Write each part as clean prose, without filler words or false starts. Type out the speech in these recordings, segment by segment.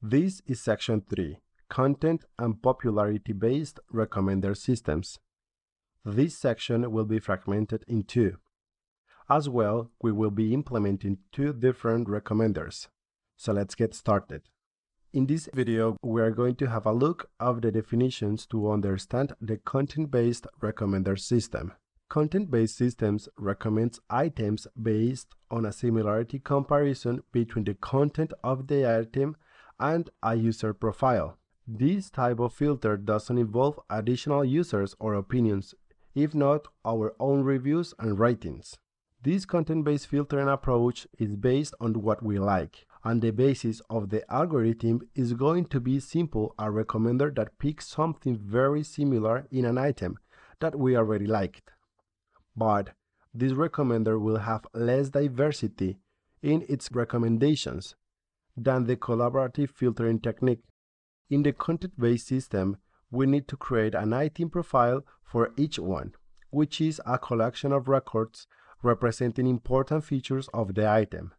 This is section 3, Content and Popularity-Based Recommender Systems. This section will be fragmented in two. As well, we will be implementing two different recommenders. So let's get started. In this video, we are going to have a look at the definitions to understand the content-based recommender system. Content-based systems recommends items based on a similarity comparison between the content of the item and a user profile. This type of filter doesn't involve additional users or opinions, if not our own reviews and ratings. This content-based filtering approach is based on what we like, and the basis of the algorithm is going to be simple, a recommender that picks something very similar in an item that we already liked. But this recommender will have less diversity in its recommendations than the collaborative filtering technique. In the content-based system, we need to create an item profile for each one, which is a collection of records representing important features of the item.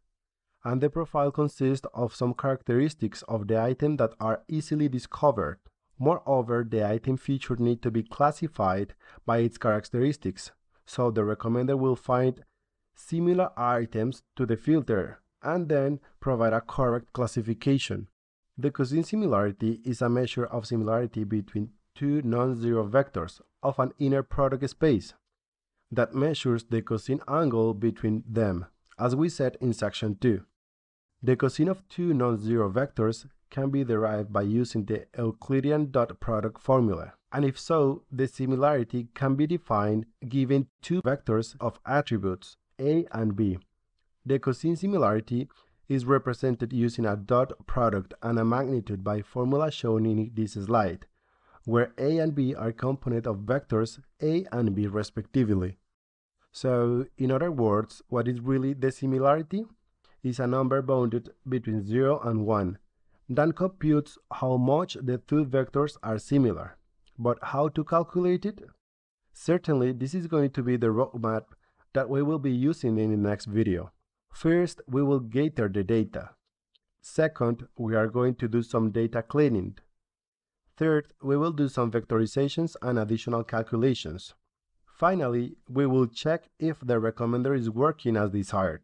And the profile consists of some characteristics of the item that are easily discovered. Moreover, the item feature needs to be classified by its characteristics, so the recommender will find similar items to the filter and then provide a correct classification. The cosine similarity is a measure of similarity between two non-zero vectors of an inner product space that measures the cosine angle between them, as we said in section 2. The cosine of two non-zero vectors can be derived by using the Euclidean dot product formula, and if so, the similarity can be defined given two vectors of attributes A and B. The cosine similarity is represented using a dot product and a magnitude by formula shown in this slide, where A and B are components of vectors A and B respectively. So, in other words, what is really the similarity? Is a number bounded between 0 and 1 that computes how much the two vectors are similar. But how to calculate it? Certainly, this is going to be the roadmap that we will be using in the next video. First, we will gather the data. Second, we are going to do some data cleaning. Third, we will do some vectorizations and additional calculations. Finally, we will check if the recommender is working as desired.